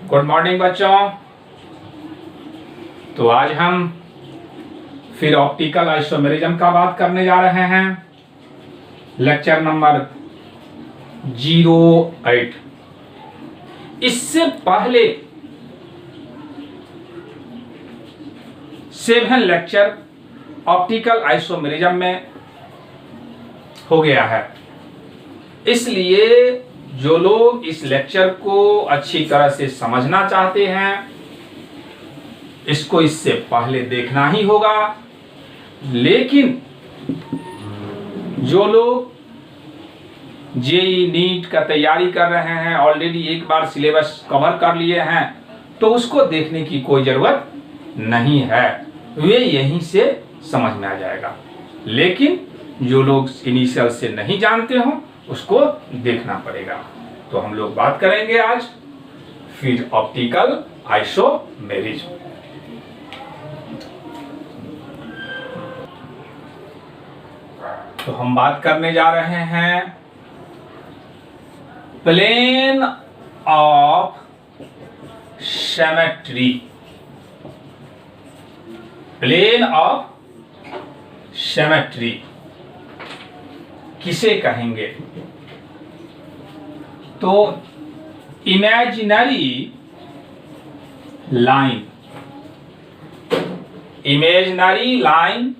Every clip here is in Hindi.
गुड मॉर्निंग बच्चों। तो आज हम फिर ऑप्टिकल आइसोमेरिज्म का बात करने जा रहे हैं। Lecture number 08। इससे पहले 7 लेक्चर ऑप्टिकल आइसोमेरिज्म में हो गया है, इसलिए जो लोग इस लेक्चर को अच्छी तरह से समझना चाहते हैं इसको इससे पहले देखना ही होगा। लेकिन जो लोग जेईई नीट का तैयारी कर रहे हैं, ऑलरेडी एक बार सिलेबस कवर कर लिए हैं, तो उसको देखने की कोई जरूरत नहीं है, वे यहीं से समझ में आ जाएगा। लेकिन जो लोग इनिशियल से नहीं जानते हो उसको देखना पड़ेगा। तो हम लोग बात करेंगे आज फिर ऑप्टिकल आइसोमेरिज्म। तो हम बात करने जा रहे हैं plane of symmetry. Plane of symmetry किसे कहेंगे? तो imaginary line, imaginary line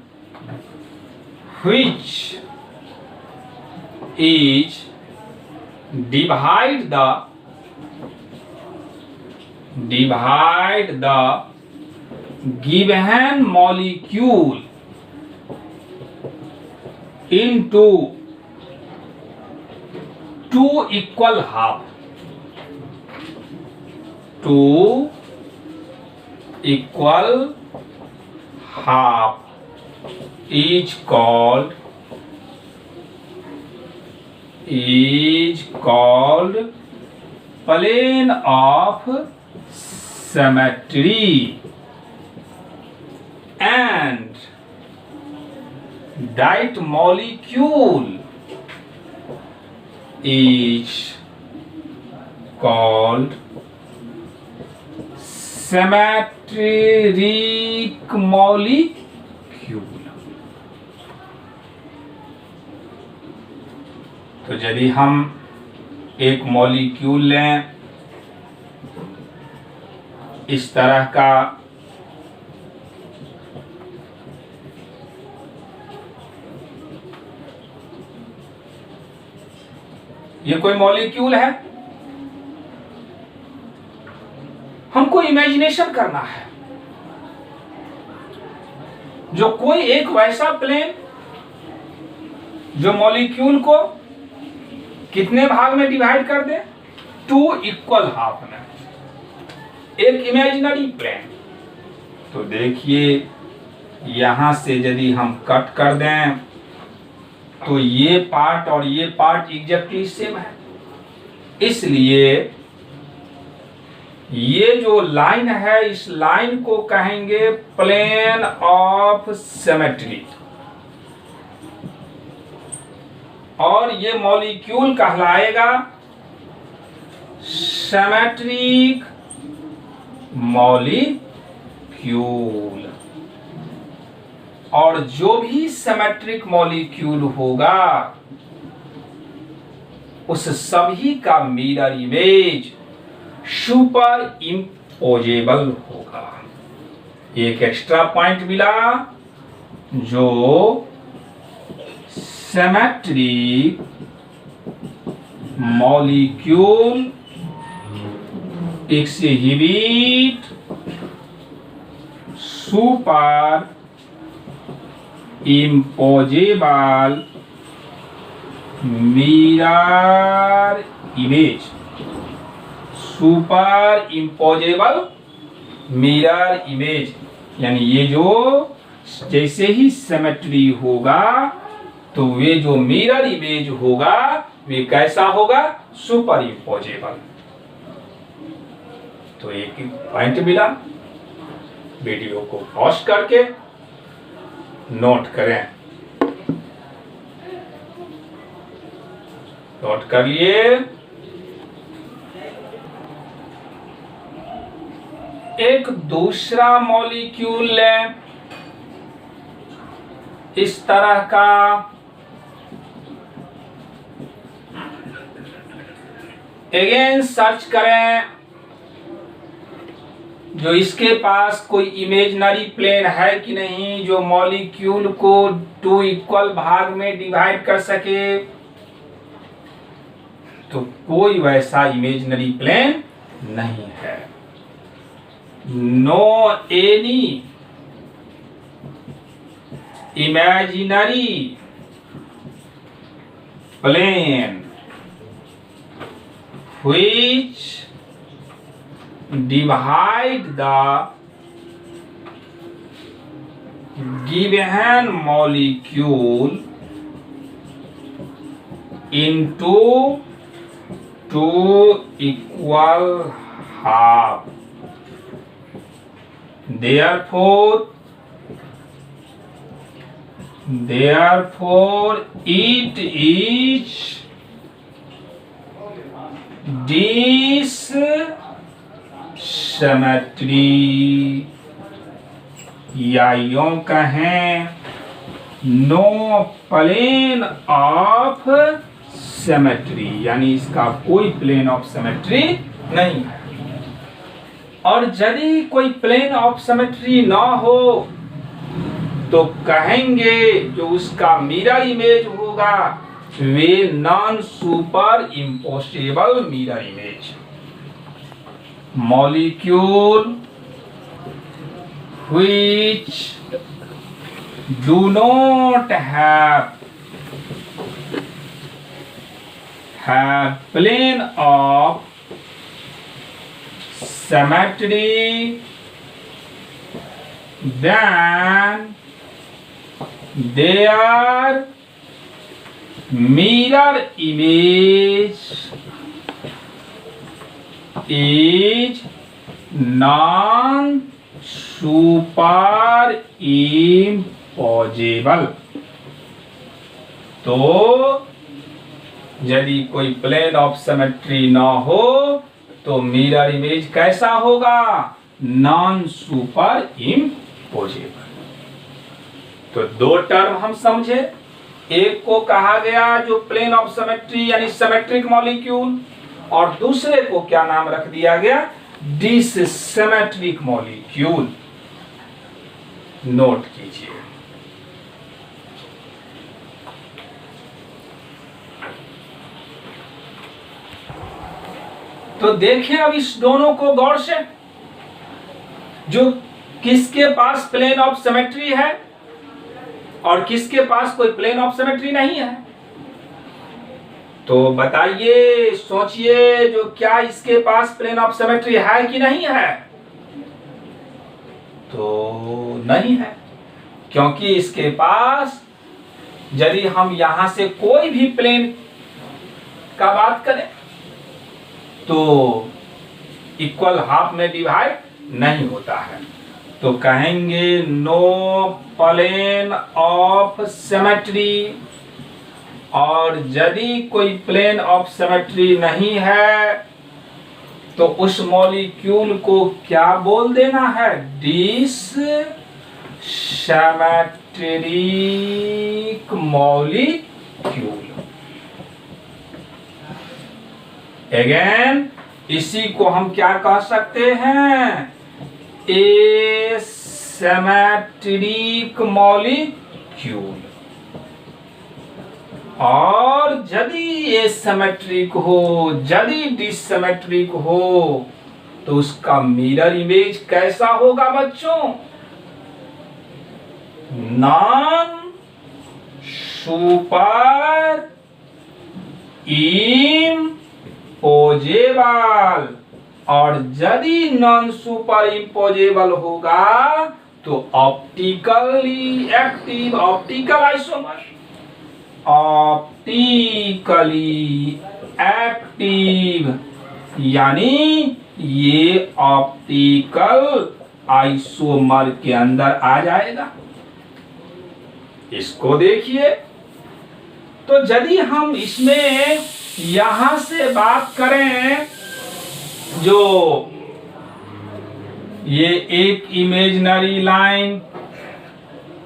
which is divide the given molecule into two equal half. Two equal half is called plane of symmetry, and that molecule is called symmetric molecule. तो यदि हम एक मॉलिक्यूल लें इस तरह का, ये कोई मॉलिक्यूल है, हमको इमेजिनेशन करना है जो कोई एक वैसा प्लेन जो मॉलिक्यूल को कितने भाग में डिवाइड कर दे? 2 इक्वल हाफ में, एक इमेजिनरी प्लेन। तो देखिए यहां से यदि हम कट कर दें तो ये पार्ट और ये पार्ट एग्जैक्टली सेम है, इसलिए ये जो लाइन है इस लाइन को कहेंगे प्लेन ऑफ सिमेट्री, और ये मॉलिक्यूल कहलाएगा सिमेट्रिक मॉलिक्यूल। और जो भी सिमेट्रिक मॉलिक्यूल होगा उस सभी का मिरर इमेज सुपर इम्पोजेबल होगा। एक एक्स्ट्रा पॉइंट मिला, जो symmetric molecule exhibit superimposable mirror image, superimposable mirror image. यानी ये जो जैसे ही सिमेट्री होगा तो वे जो मिरर इमेज होगा वे कैसा होगा? Super imposable. तो एक पॉइंट मिला, वीडियो को पॉज करके नोट करें। नोट कर लिए। एक दूसरा मॉलिक्यूल लें इस तरह का, अगेन सर्च करें, जो इसके पास कोई इमेजिनरी प्लेन है कि नहीं जो मॉलिक्यूल को 2 इक्वल भाग में डिवाइड कर सके। तो कोई वैसा इमेजिनरी प्लेन नहीं है। No any imaginary plane which divide the given molecule into 2 equal half. Therefore it is dissymmetry, या यूं कहें नो प्लेन ऑफ सिमेट्री, यानी इसका कोई प्लेन ऑफ सिमेट्री नहीं है। और यदि कोई प्लेन ऑफ सिमेट्री ना हो तो कहेंगे जो उसका मिरर इमेज होगा वे non superimposable mirror image. Molecule which do not have plane of symmetry, then their mirror image is non super impossible. तो यदि कोई प्लेन ऑफ सिमेट्री ना हो तो मिरर इमेज कैसा होगा? Non super impossible. तो 2 टर्म हम समझे, एक को कहा गया जो प्लेन ऑफ सिमेट्री यानी सिमेट्रिक मॉलिक्यूल, और दूसरे को क्या नाम रख दिया गया? डिससिमेट्रिक मॉलिक्यूल। नोट कीजिए। तो देखें अब इस दोनों को गौर से, जो किसके पास प्लेन ऑफ सिमेट्री है और किसके पास कोई प्लेन ऑफ सिमेट्री नहीं है। तो बताइए, सोचिए, जो क्या इसके पास प्लेन ऑफ सिमेट्री है कि नहीं है? तो नहीं है, क्योंकि इसके पास यदि हम यहां से कोई भी प्लेन का बात करें तो इक्वल हाफ में डिवाइड नहीं होता है। तो कहेंगे नो प्लेन ऑफ सिमेट्री, और यदि कोई प्लेन ऑफ सिमेट्री नहीं है तो उस मॉलिक्यूल को क्या बोल देना है? डिससिमेट्रिक मॉलिक्यूल। अगेन इसी को हम क्या कह सकते हैं? Asymmetric molecule. और यदि एसिमेट्रिक हो, यदि डिससिमेट्रिक हो तो उसका मिरर इमेज कैसा होगा बच्चों? Non super imposable. और यदि नॉन सुपर इम्पोजेबल होगा तो optically active, optical isomer, optically active, यानी ये ऑप्टिकल आइसोमर के अंदर आ जाएगा। इसको देखिए। तो यदि हम इसमें यहां से बात करें जो ये एक इमेजिनरी लाइन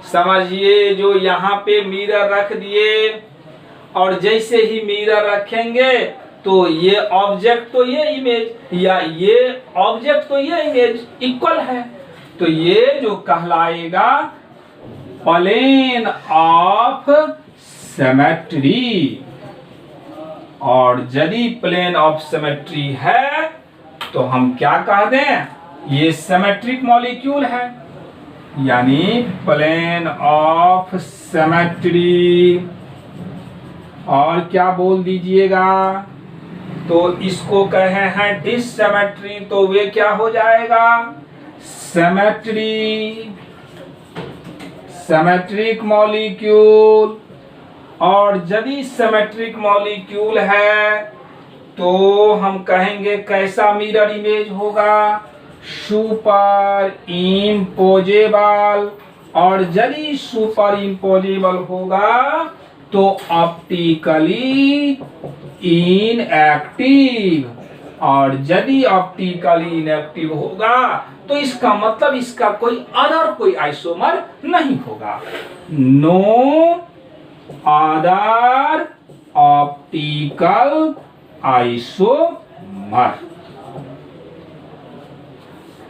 समझिए, जो यहाँ पे मिरर रख दिए, और जैसे ही मिरर रखेंगे तो ये ऑब्जेक्ट तो ये इमेज, या ये ऑब्जेक्ट तो ये इमेज इक्वल है, तो ये जो कहलाएगा प्लेन ऑफ सिमेट्री। और यदि प्लेन ऑफ सिमेट्री है तो हम क्या कह दें, ये सिमेट्रिक मॉलिक्यूल है, यानी प्लेन ऑफ सिमेट्री। और क्या बोल दीजिएगा, तो इसको कहे हैं डिससिमेट्री, तो वे क्या हो जाएगा, सिमेट्री, सिमेट्रिक मॉलिक्यूल। और यदि सिमेट्रिक मॉलिक्यूल है तो हम कहेंगे कैसा मिरर इमेज होगा, सुपर इम्पोजेबल। और यदि सुपर इम्पोजेबल होगा तो ऑप्टिकली इनएक्टिव, और यदि ऑप्टिकली इनएक्टिव होगा तो इसका मतलब इसका कोई अदर कोई आइसोमर नहीं होगा, नो अदर ऑप्टिकल आइसोमर।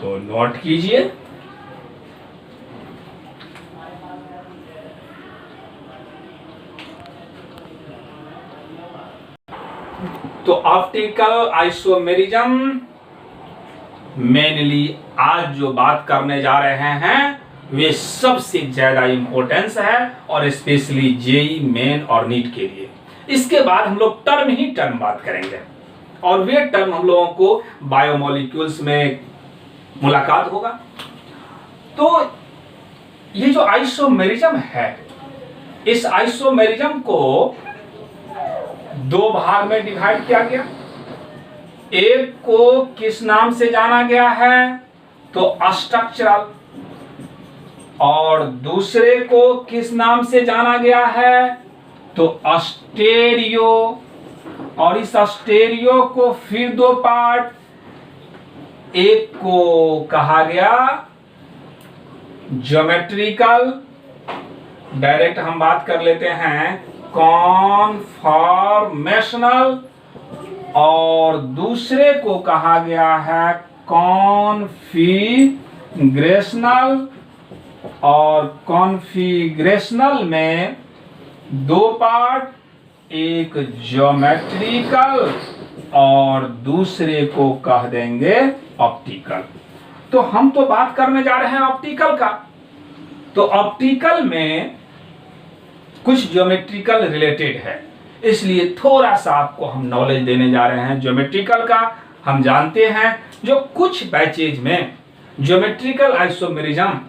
तो नोट कीजिए, तो ऑप्टिकल आइसोमेरिज्म मेनली आज जो बात करने जा रहे हैं वे सबसे ज्यादा इंपॉर्टेंस है, और स्पेशली जेई मेन और नीट के लिए। इसके बाद हम लोग टर्म बात करेंगे, और वे टर्म हम लोगों को बायोमोलिक्यूल्स में मुलाकात होगा। तो ये जो आइसोमेरिज्म है, इस आइसोमेरिज्म को दो भाग में डिवाइड किया गया। एक को किस नाम से जाना गया है, तो स्ट्रक्चरल, और दूसरे को किस नाम से जाना गया है, तो स्टेरियो। और इस स्टेरियो को फिर दो पार्ट, एक को कहा गया ज्योमेट्रिकल, डायरेक्ट हम बात कर लेते हैं कॉन्फॉर्मेशनल, और दूसरे को कहा गया है कॉन्फिगरेशनल। और कॉन्फिगरेशनल में दो पार्ट, एक ज्योमेट्रिकल और दूसरे को कह देंगे ऑप्टिकल। तो हम तो बात करने जा रहे हैं ऑप्टिकल का, तो ऑप्टिकल में कुछ ज्योमेट्रिकल रिलेटेड है, इसलिए थोड़ा सा आपको हम नॉलेज देने जा रहे हैं ज्योमेट्रिकल का। हम जानते हैं जो कुछ बैचेज में ज्योमेट्रिकल आइसोमेरिज्म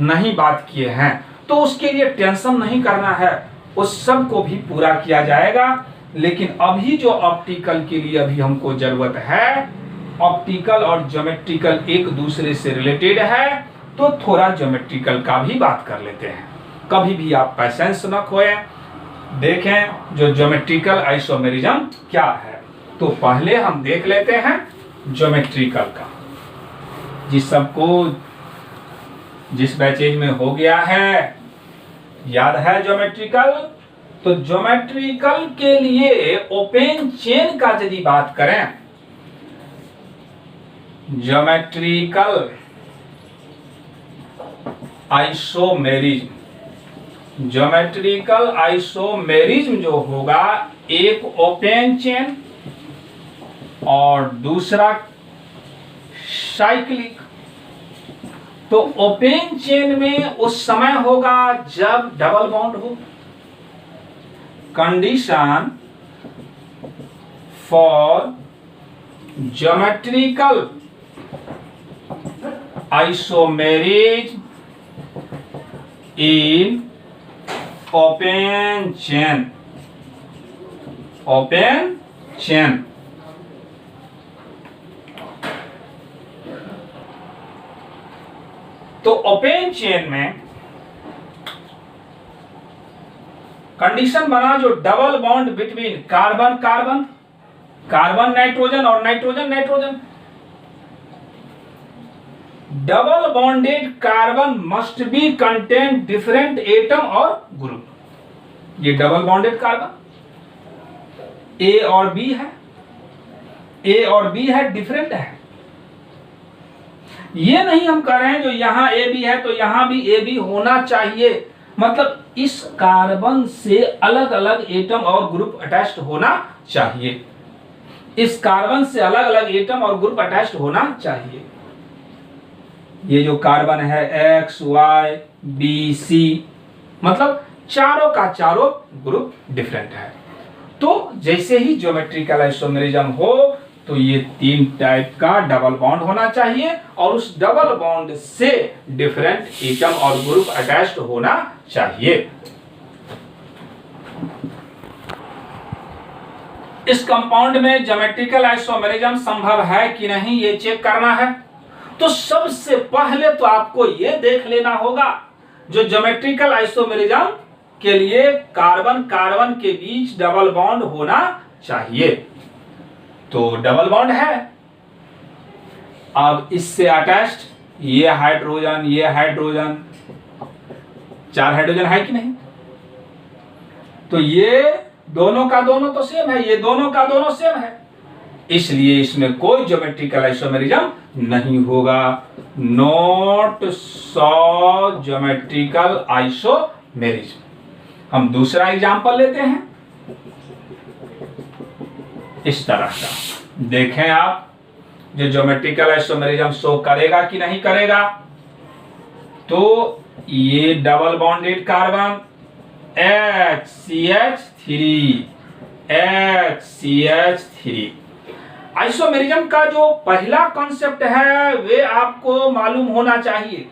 नहीं बात किए हैं, तो उसके लिए टेंशन नहीं करना है, उस सब को भी पूरा किया जाएगा। लेकिन अभी जो ऑप्टिकल के लिए अभी हमको जरूरत है, ऑप्टिकल और ज्योमेट्रिकल एक दूसरे से रिलेटेड है, तो थोड़ा ज्योमेट्रिकल का भी बात कर लेते हैं। कभी भी आप पेशेंस न खोएं, देखें जो ज्योमेट्रिकल आइसोमेरिज्म क्या है। तो पहले हम देख लेते हैं ज्योमेट्रिकल का, जिस सबको जिस बैचेज में हो गया है याद है ज्योमेट्रिकल। तो ज्योमेट्रिकल के लिए ओपन चेन का यदि बात करें, ज्योमेट्रिकल आइसोमेरिज्म, ज्योमेट्रिकल आइसोमेरिज्म जो होगा, एक ओपन चेन और दूसरा साइक्लिक। तो ओपन चेन में उस समय होगा जब डबल बॉन्ड हो। Condition for geometrical isomerism in open chain, open chain. तो ओपन चेन में कंडीशन बना जो double bond between carbon carbon, carbon nitrogen और nitrogen nitrogen, double bonded carbon must be contain different atom और ग्रुप। ये डबल बॉन्डेड कार्बन ए और बी है, ए और बी है, डिफरेंट है। ये नहीं हम कह रहे हैं जो यहां ए बी है तो यहां भी ए बी होना चाहिए, मतलब इस कार्बन से अलग अलग एटम और ग्रुप अटैच्ड होना चाहिए, इस कार्बन से अलग अलग एटम और ग्रुप अटैच्ड होना चाहिए। ये जो कार्बन है एक्स वाई बी सी, मतलब चारों का चारों ग्रुप डिफरेंट है। तो जैसे ही ज्योमेट्रिकल आइसोमेरिज्म हो तो ये 3 टाइप का डबल बॉन्ड होना चाहिए और उस डबल बॉन्ड से डिफरेंट एटम और ग्रुप अटैच्ड होना चाहिए। इस कंपाउंड में ज्योमेट्रिकल आइसोमेरिज्म संभव है कि नहीं ये चेक करना है। तो सबसे पहले तो आपको ये देख लेना होगा जो ज्योमेट्रिकल आइसोमेरिज्म के लिए कार्बन कार्बन के बीच डबल बॉन्ड होना चाहिए। तो डबल बॉन्ड है, अब इससे अटैच्ड ये हाइड्रोजन, 4 हाइड्रोजन है कि नहीं, तो ये दोनों का दोनों तो सेम है, ये दोनों का दोनों सेम है, इसलिए इसमें कोई ज्योमेट्रिकल आइसोमेरिज्म नहीं होगा। Not so geometrical isomerism. हम दूसरा एग्जांपल लेते हैं इस तरह का, देखें आप जो ज्योमेट्रिकल आइसोमेरिज्म शो करेगा कि नहीं करेगा। तो ये double bonded carbon HCH3 isomerism का जो पहला कॉन्सेप्ट है वे आपको मालूम होना चाहिए।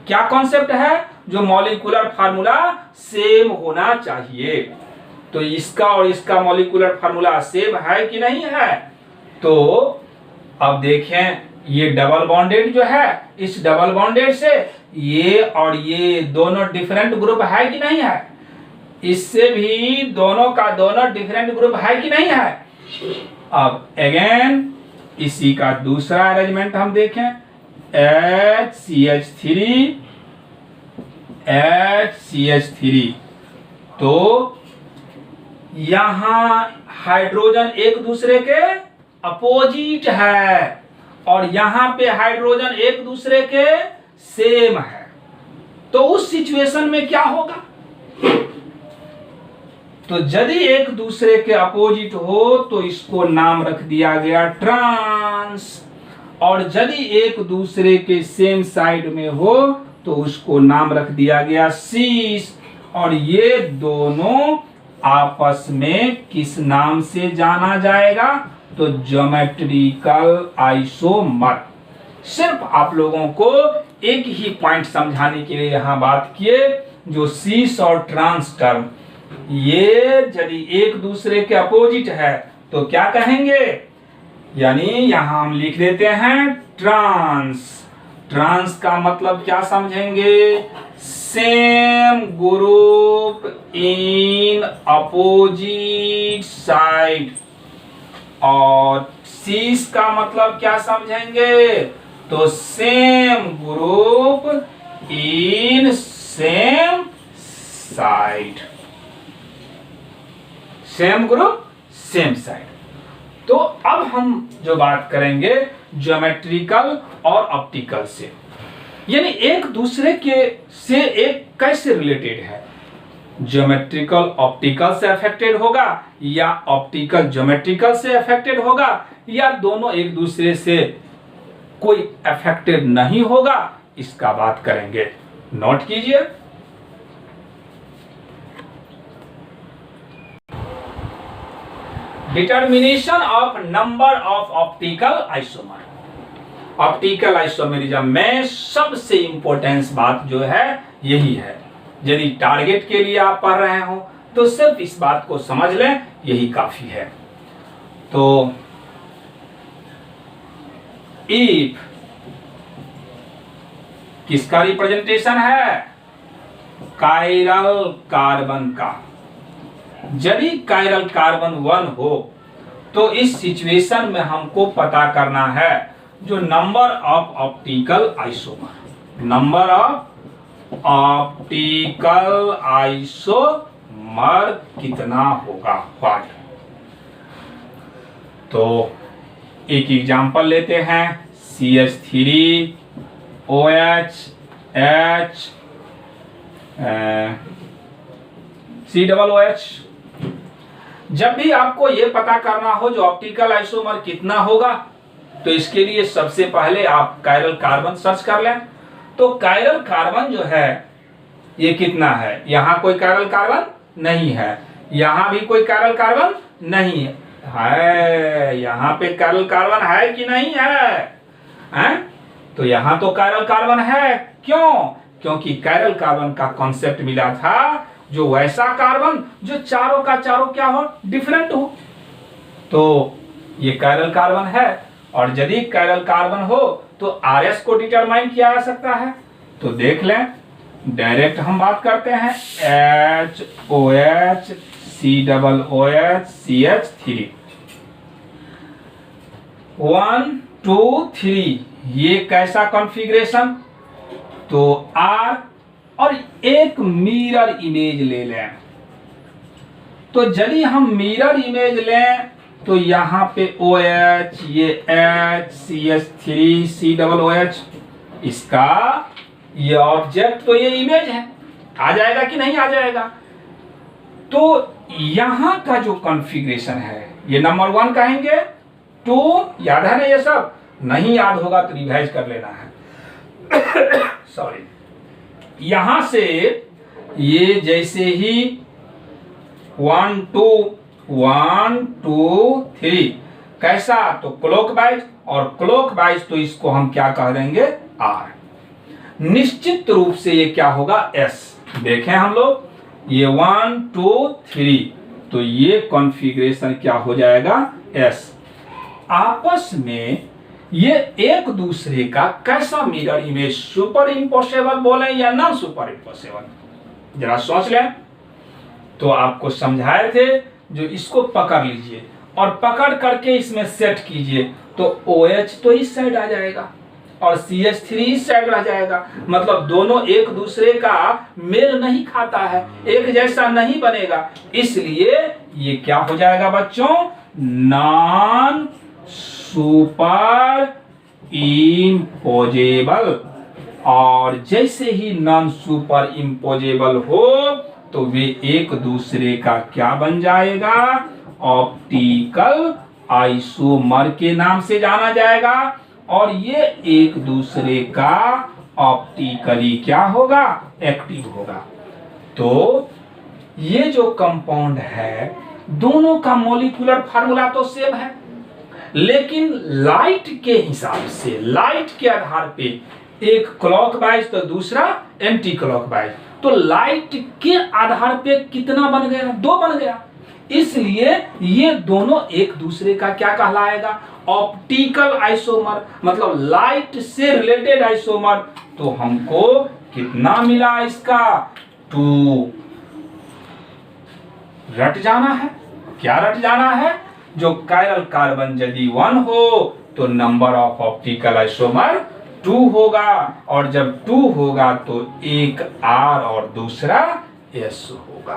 क्या कॉन्सेप्ट है? जो मॉलिक्यूलर फार्मूला सेम होना चाहिए। तो इसका और इसका मॉलिक्यूलर फार्मूला सेम है कि नहीं है? तो अब देखें ये डबल बॉन्डेड जो है, इस डबल बॉन्डेड से ये और ये दोनों डिफरेंट ग्रुप है कि नहीं है? इससे भी दोनों का दोनों डिफरेंट ग्रुप है कि नहीं है? अब अगेन इसी का दूसरा अरेंजमेंट हम देखें, HCH3 तो यहां हाइड्रोजन एक दूसरे के अपोजिट है और यहां पे हाइड्रोजन एक दूसरे के सेम है। तो उस सिचुएशन में क्या होगा? तो यदि एक दूसरे के अपोजिट हो तो इसको नाम रख दिया गया ट्रांस, और यदि एक दूसरे के सेम साइड में हो तो उसको नाम रख दिया गया सीस। और ये दोनों आपस में किस नाम से जाना जाएगा? तो ज्योमेट्रिकल आइसोमर। सिर्फ आप लोगों को एक ही पॉइंट समझाने के लिए यहां बात किए, जो सीस और ट्रांस टर्म, ये यदि एक दूसरे के अपोजिट है तो क्या कहेंगे? यानी यहां हम लिख देते हैं ट्रांस। ट्रांस का मतलब क्या समझेंगे? Same group in opposite side. और सीस का मतलब क्या समझेंगे? तो same group in same side. Same group same side. तो अब हम जो बात करेंगे ज्योमेट्रिकल और ऑप्टिकल से, यानी एक दूसरे के से एक कैसे रिलेटेड है? ज्योमेट्रिकल ऑप्टिकल से अफेक्टेड होगा या ऑप्टिकल ज्योमेट्रिकल से अफेक्टेड होगा, या दोनों एक दूसरे से कोई अफेक्टेड नहीं होगा, इसका बात करेंगे। नोट कीजिए, determination of number of optical isomer. Optical isomerism में सबसे इंपॉर्टेंस बात जो है यही है। यदि टारगेट के लिए आप पढ़ रहे हो तो सिर्फ इस बात को समझ लें, यही काफी है। तो इफ किसका रिप्रेजेंटेशन है? कायरल कार्बन का। यदि कायरल कार्बन 1 हो तो इस सिचुएशन में हमको पता करना है जो number of optical isomer, number of optical isomer कितना होगा, व्हाट। तो एक एग्जांपल लेते हैं, CH3OH H COOH। जब भी आपको ये पता करना हो जो ऑप्टिकल आइसोमर कितना होगा, तो इसके लिए सबसे पहले आप कायरल कार्बन सर्च कर लें। तो कायरल कार्बन जो है ये कितना है, यहाँ कोई कायरल कार्बन नहीं है, यहाँ भी कोई कायरल कार्बन नहीं है, यहाँ पे कायरल कार्बन है कि नहीं है, हैं? तो यहाँ तो कायरल कार्बन है। क्यों? क्योंकि कायरल कार्बन का कॉन्सेप्ट मिला था जो वैसा कार्बन जो चारों का चारों क्या हो, डिफरेंट हो। तो ये कायरल कार्बन है, और यदि कायरल कार्बन हो तो RS को डिटरमाइन किया जा सकता है। तो देख लें, डायरेक्ट हम बात करते हैं, HOH COOH CH3 1 2 3, ये कैसा कॉन्फ़िगरेशन। तो R और एक मिरर इमेज ले लें। तो यदि हम मिरर इमेज लें तो यहाँ पे OH, ये H CH3 COOH, इसका ये ऑब्जेक्ट तो ये इमेज है, आ जाएगा कि नहीं आ जाएगा। तो यहाँ का जो कॉन्फ़िगरेशन है ये नंबर 1 कहेंगे, 2 याद है ना, ये सब नहीं याद होगा तो रिवाइज कर लेना है। सॉरी, यहां से ये जैसे ही 1 2 1 2 3 कैसा, तो क्लॉकवाइज, और क्लॉकवाइज तो इसको हम क्या कह देंगे, R। निश्चित रूप से ये क्या होगा, S। देखें हम लोग, ये 1 2 3, तो ये कॉन्फ़िगरेशन क्या हो जाएगा, S। आपस में ये एक दूसरे का कैसा मिरर इमेज, सुपर इम्पॉसिबल बोले या नॉन सुपर इम्पॉसिबल, जरा सोच लें। तो आपको समझाए थे, जो इसको पकड़ लीजिए और पकड़ करके इसमें सेट कीजिए, तो OH तो इस साइड आ जाएगा और CH3 इस साइड रह जाएगा। मतलब दोनों एक दूसरे का मेल नहीं खाता है, एक जैसा नहीं बनेगा, इसलिए ये क्या हो जाएगा बच्चों, नॉन सुपर इम्पोजेबल। और जैसे ही नॉन सुपर इम्पोजेबल हो तो वे एक दूसरे का क्या बन जाएगा, ऑप्टिकल आइसोमर के नाम से जाना जाएगा, और ये एक दूसरे का ऑप्टिकली क्या होगा, एक्टिव होगा। तो ये जो कंपाउंड है दोनों का मॉलिक्यूलर फार्मूला तो सेम है, लेकिन लाइट के हिसाब से, लाइट के आधार पे एक क्लॉकवाइज तो दूसरा एंटी क्लॉकवाइज, तो लाइट के आधार पे कितना बन गया, 2 बन गया। इसलिए ये दोनों एक दूसरे का क्या कहलाएगा, ऑप्टिकल आइसोमर, मतलब लाइट से रिलेटेड आइसोमर। तो हमको कितना मिला इसका, 2। रट जाना है, क्या रट जाना है, जो कायरल कार्बन यदि 1 हो तो नंबर ऑफ ऑप्टिकल आइसोमर 2 होगा, और जब 2 होगा तो एक R और दूसरा S होगा।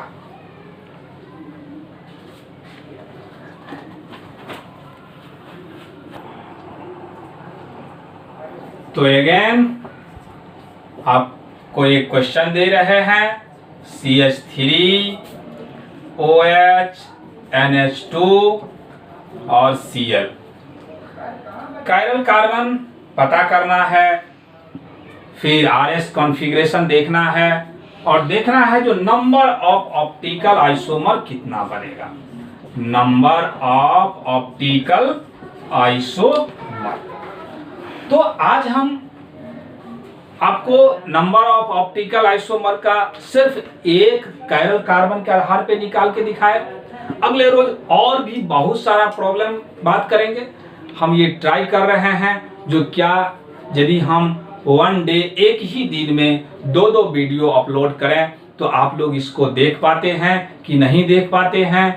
तो अगेन आपको एक क्वेश्चन दे रहे हैं, CH3 OH NH2 और Cl, कायरल कार्बन पता करना है, फिर RS कॉन्फ़िगरेशन देखना है, और देखना है जो नंबर ऑफ ऑप्टिकल आइसोमर कितना बनेगा, नंबर ऑफ ऑप्टिकल आइसोमर। तो आज हम आपको नंबर ऑफ ऑप्टिकल आइसोमर का सिर्फ एक कायरल कार्बन के आधार पे निकाल के दिखाए। अगले रोज और भी बहुत सारा प्रॉब्लम बात करेंगे। हम ये ट्राई कर रहे हैं जो क्या यदि हम 1 डे, एक ही दिन में 2-2 वीडियो अपलोड करें तो आप लोग इसको देख पाते हैं कि नहीं देख पाते हैं।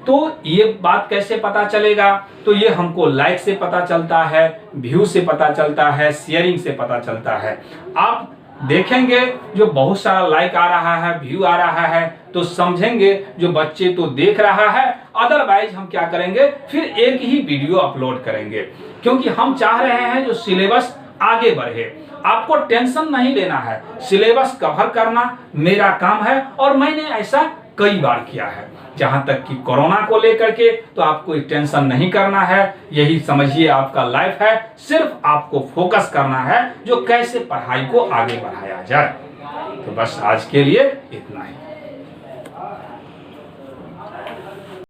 तो ये बात कैसे पता चलेगा? तो ये हमको लाइक से पता चलता है, व्यू से पता चलता है, शेयरिंग से पता चलता है। आप देखेंगे जो बहुत सारा लाइक आ रहा है, व्यू आ रहा है, तो समझेंगे जो बच्चे तो देख रहा है, अदरवाइज हम क्या करेंगे, फिर एक ही वीडियो अपलोड करेंगे, क्योंकि हम चाह रहे हैं जो सिलेबस आगे बढ़े। आपको टेंशन नहीं लेना है, सिलेबस कवर करना मेरा काम है और मैंने ऐसा कई बार किया है। जहां तक कि कोरोना को लेकर के तो आपको टेंशन नहीं करना है, यही समझिए आपका लाइफ है। सिर्फ आपको फोकस करना है जो कैसे पढ़ाई को आगे बढ़ाया जाए। तो बस आज के लिए इतना ही।